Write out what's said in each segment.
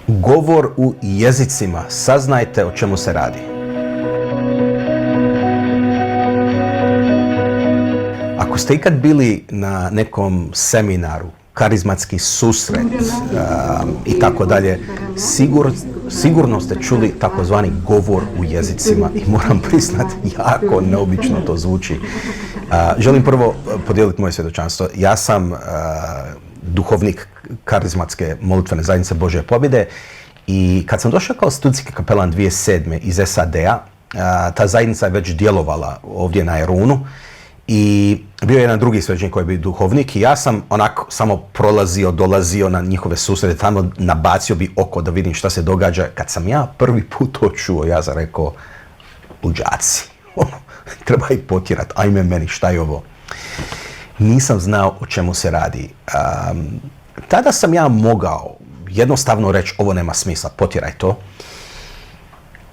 Govor u jezicima. Saznajte o čemu se radi. Ako ste ikad bili na nekom seminaru, karizmatski susret i tako dalje, sigurno ste čuli takozvani govor u jezicima i moram priznati, jako neobično to zvuči. Želim prvo podijeliti moje svjedočanstvo. Ja sam duhovnik karizmatske molitvene zajednice Božje pobjede i kad sam došao kao studijski kapelan 2007. iz SAD-a, ta zajednica je već djelovala ovdje na Erunu i bio je jedan drugi svećenik koji je bio duhovnik i ja sam onako samo dolazio na njihove susrete, tamo nabacio bi oko da vidim šta se događa. Kad sam ja prvi put to čuo, ja sam rekao, luđaci, treba ih potjerati, ajme meni, šta je ovo? Nisam znao o čemu se radi. Tada sam ja mogao jednostavno reći, ovo nema smisla, potjeraj to.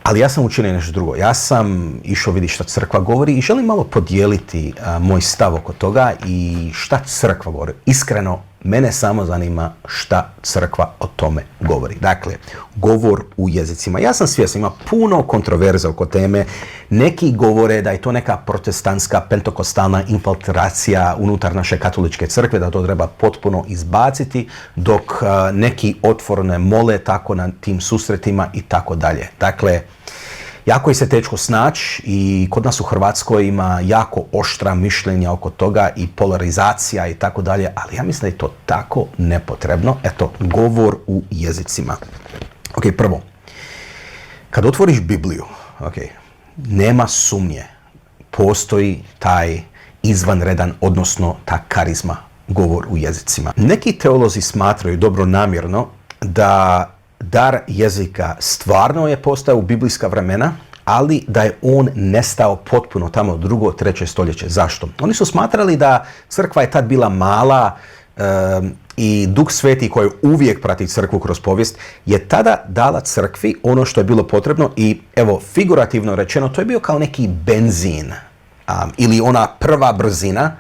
Ali ja sam učinio nešto drugo. Ja sam išao vidjeti što crkva govori i želim malo podijeliti moj stav oko toga i šta crkva govori. Iskreno, mene samo zanima šta crkva o tome govori. Dakle, govor u jezicima. Ja sam svjestan, ima puno kontroverza oko teme. Neki govore da je to neka protestantska, pentekostalna infiltracija unutar naše katoličke crkve, da to treba potpuno izbaciti, dok neki otvorene mole tako na tim susretima i tako dalje. Dakle, jako je se teško snaći i kod nas u Hrvatskoj ima jako oštra mišljenja oko toga i polarizacija i tako dalje, ali ja mislim da je to tako nepotrebno. Eto, govor u jezicima. Ok, prvo, kad otvoriš Bibliju, nema sumnje, postoji taj izvanredan, odnosno ta karizma, govor u jezicima. Neki teolozi smatraju dobronamjerno da dar jezika stvarno je postao u biblijska vremena, ali da je on nestao potpuno tamo 2. 3. stoljeće. Zašto? Oni su smatrali da crkva je tad bila mala i Duh Sveti koji uvijek prati crkvu kroz povijest je tada dala crkvi ono što je bilo potrebno i evo, figurativno rečeno, to je bio kao neki benzin ili ona prva brzina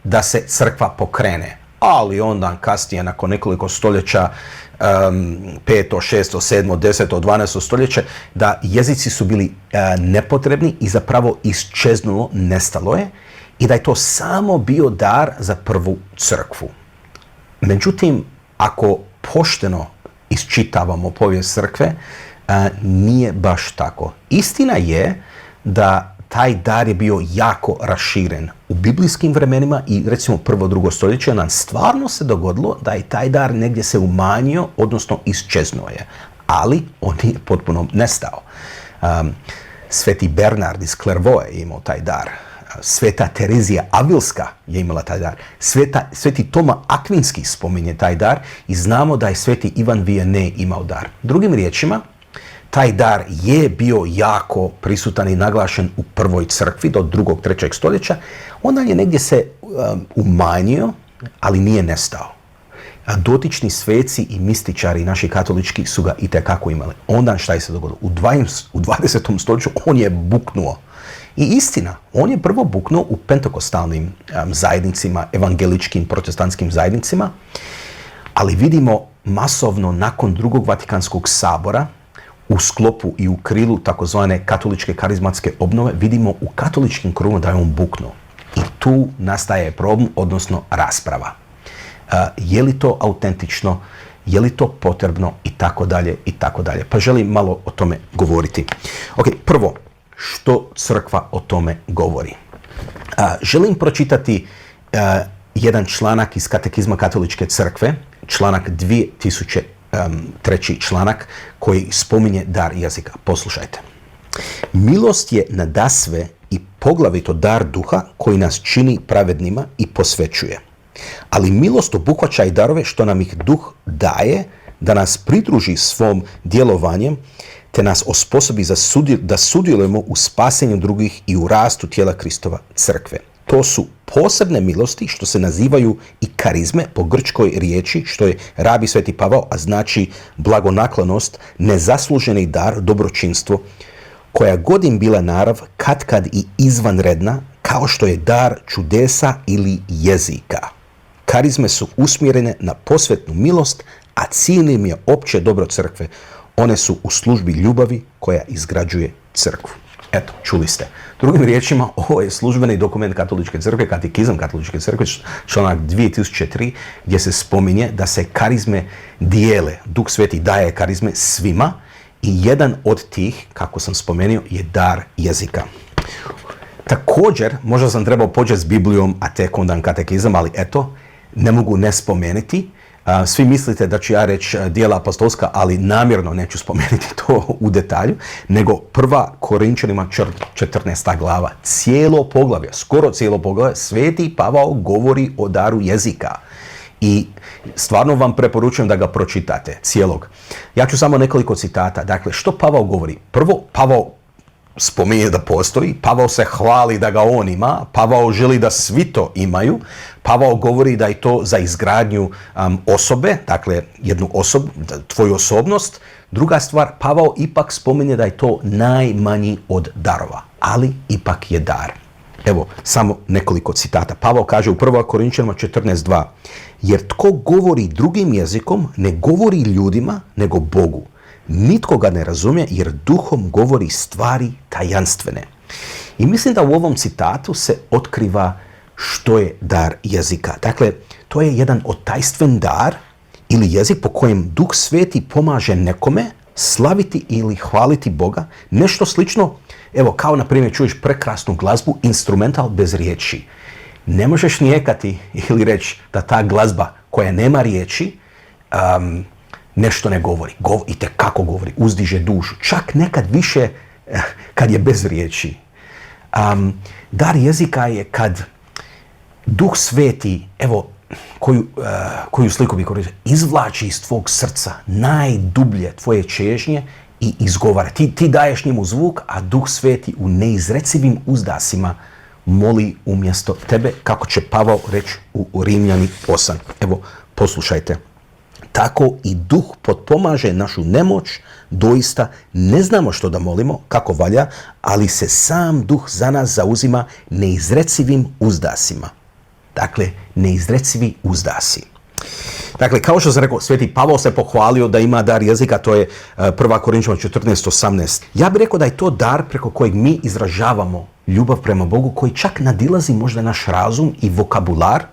da se crkva pokrene. Ali onda kasnije, nakon nekoliko stoljeća, 5., 6., 7., 10., 12. stoljeće, da jezici su bili nepotrebni i zapravo iščeznulo, nestalo je i da je to samo bio dar za prvu crkvu. Međutim, ako pošteno isčitavamo povijest crkve, nije baš tako. Istina je da taj dar je bio jako raširen u biblijskim vremenima i recimo 1., 2. stoljeće nam stvarno se dogodilo da je taj dar negdje se umanjio, odnosno iščeznuo je, ali on je potpuno nestao. Sveti Bernard iz Clairvaux je imao taj dar. Sveta Terezija Avilska je imala taj dar. Sveti Toma Akvinski spominje taj dar i znamo da je sveti Ivan Vianney imao dar. Drugim riječima, taj dar je bio jako prisutan i naglašen u prvoj crkvi do 2. 3. stoljeća. Onda je negdje se umanjio, ali nije nestao. A dotični sveci i mističari naši katolički su ga itekako imali. Onda šta je se dogodilo? U 20. stoljeću on je buknuo. I istina, on je prvo buknuo u pentekostalnim zajednicima, evangeličkim, protestantskim zajednicima, ali vidimo masovno nakon drugog Vatikanskog sabora u sklopu i u krilu takozvane katoličke karizmatske obnove vidimo u katoličkim krugovima da je on buknuo. I tu nastaje problem, odnosno rasprava. Je li to autentično, je li to potrebno i tako dalje i tako dalje. Pa želim malo o tome govoriti. Ok, prvo, što crkva o tome govori? Želim pročitati jedan članak iz Katekizma Katoličke crkve, članak 2003. članak koji spominje dar jezika. Poslušajte. Milost je nadasve i poglavito dar duha koji nas čini pravednima i posvećuje. Ali milost obuhvaća i darove što nam ih duh daje da nas pridruži svom djelovanjem te nas osposobi da sudjelujemo u spasenju drugih i u rastu tijela Kristova crkve. To su posebne milosti što se nazivaju i karizme po grčkoj riječi, što je rabi Sveti Pavao, a znači blagonaklonost, nezasluženi dar, dobročinstvo, koja god im bila narav, katkad i izvanredna, kao što je dar čudesa ili jezika. Karizme su usmjerene na posvetnu milost, a cilj im je opće dobro crkve. One su u službi ljubavi koja izgrađuje crkvu. Eto, čuli ste. Drugim riječima, ovo je službeni dokument Katoličke crkve, Katekizam Katoličke crkve, članak 2003, gdje se spominje da se karizme dijele. Duh Sveti daje karizme svima i jedan od tih, kako sam spomenuo, je dar jezika. Također, možda sam trebao početi s Biblijom, a tek onda katekizam, ali eto, ne mogu ne spomenuti. Svi mislite da ću ja reći djela apostolska, ali namjerno neću spomenuti to u detalju, nego prva Korinčanima 14. glava, cijelo poglavlje, skoro cijelo poglavlje, Sveti Pavao govori o daru jezika. I stvarno vam preporučujem da ga pročitate, cijelog. Ja ću samo nekoliko citata. Dakle, što Pavao govori? Prvo, Pavao spominje da postoji, Pavao se hvali da ga on ima, Pavao želi da svi to imaju, Pavao govori da je to za izgradnju osobe, dakle jednu osobu, tvoju osobnost. Druga stvar, Pavao ipak spominje da je to najmanji od darova, ali ipak je dar. Evo, samo nekoliko citata. Pavao kaže u 1. Korinčanima 14.2: jer tko govori drugim jezikom ne govori ljudima nego Bogu. Nitko ga ne razumije jer duhom govori stvari tajanstvene. I mislim da u ovom citatu se otkriva što je dar jezika. Dakle, to je jedan otajstven dar ili jezik po kojem Duh Sveti pomaže nekome slaviti ili hvaliti Boga. Nešto slično, evo kao na primjer čuješ prekrasnu glazbu, instrumental bez riječi. Ne možeš nijekati ili reći da ta glazba koja nema riječi nešto ne govori. I tekako govori, uzdiže dušu. Čak nekad više kad je bez riječi. Dar jezika je kad Duh Sveti, evo, koju sliku bi koristio, izvlači iz tvog srca najdublje tvoje čežnje i izgovara. Ti daješ njemu zvuk, a Duh Sveti u neizrecivim uzdasima moli umjesto tebe, kako će Pavao reći u Rimljani 8. Evo, poslušajte. Tako i Duh potpomaže našu nemoć, doista ne znamo što da molimo, kako valja, ali se sam Duh za nas zauzima neizrecivim uzdasima. Dakle, neizrecivi uzdasi. Dakle, kao što sam rekao, Sveti Pavao se pohvalio da ima dar jezika, to je 1. Korinčanima 14.18. Ja bih rekao da je to dar preko kojeg mi izražavamo ljubav prema Bogu, koji čak nadilazi možda naš razum i vokabular.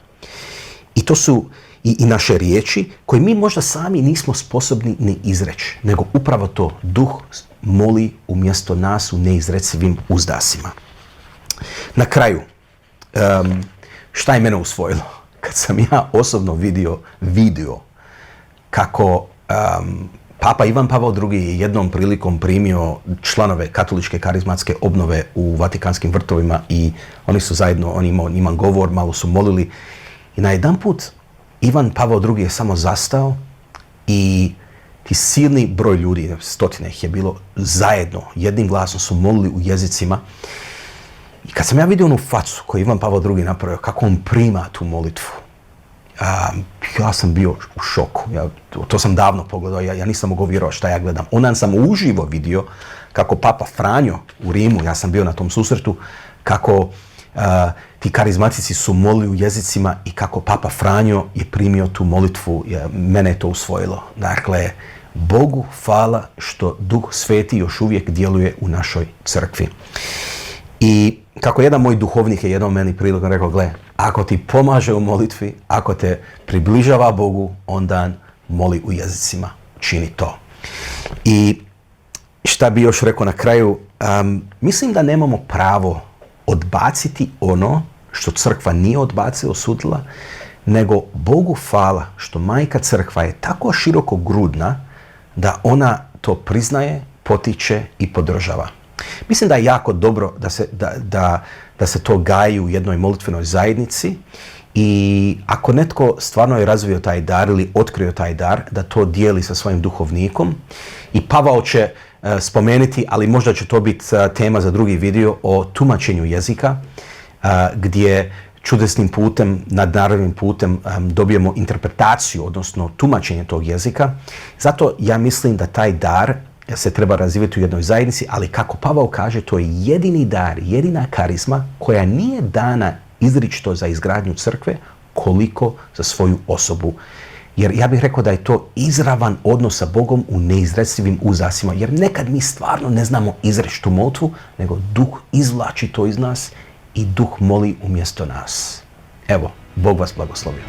I to su i naše riječi koje mi možda sami nismo sposobni ni izreći, nego upravo to Duh moli umjesto nas u neizrecivim uzdasima. Na kraju, šta je mene usvojilo? Kad sam ja osobno vidio kako Papa Ivan Pavao II je jednom prilikom primio članove katoličke karizmatske obnove u Vatikanskim vrtovima i oni su zajedno, on imao govor, malo su molili i najedanput Ivan Pavao II je samo zastao i ti silni broj ljudi, stotine ih je bilo, zajedno, jednim glasom su molili u jezicima. I kad sam ja vidio onu facu koju Ivan Pavao II napravio, kako on prima tu molitvu, ja sam bio u šoku. To sam davno pogledao, ja nisam mogao vjerovati šta ja gledam. Onda sam uživo vidio kako Papa Franjo u Rimu, ja sam bio na tom susretu, kako ti karizmatici su molili u jezicima i kako Papa Franjo je primio tu molitvu, mene je to usvojilo. Dakle, Bogu hvala što Duh Sveti još uvijek djeluje u našoj crkvi. I kako jedan moj duhovnik je jednom meni prilikom rekao, gle, ako ti pomaže u molitvi, ako te približava Bogu, onda moli u jezicima, čini to. I šta bi još rekao na kraju, mislim da nemamo pravo odbaciti ono što crkva nije odbacila, osudila, nego Bogu hvala što majka crkva je tako široko grudna da ona to priznaje, potiče i podržava. Mislim da je jako dobro da se to gaji u jednoj molitvenoj zajednici i ako netko stvarno je razvio taj dar ili otkrio taj dar, da to dijeli sa svojim duhovnikom. I Pavao će spomenuti, ali možda će to biti tema za drugi video, o tumačenju jezika, gdje čudesnim putem, nadnaravnim putem dobijemo interpretaciju, odnosno tumačenje tog jezika. Zato ja mislim da taj dar se treba razvijati u jednoj zajednici, ali kako Pavao kaže, to je jedini dar, jedina karizma koja nije dana izričito za izgradnju crkve, koliko za svoju osobu. Jer ja bih rekao da je to izravan odnos sa Bogom u neizrecivim uzasima. Jer nekad mi stvarno ne znamo izreći tu molitvu, nego Duh izvlači to iz nas i Duh moli umjesto nas. Evo, Bog vas blagoslovio.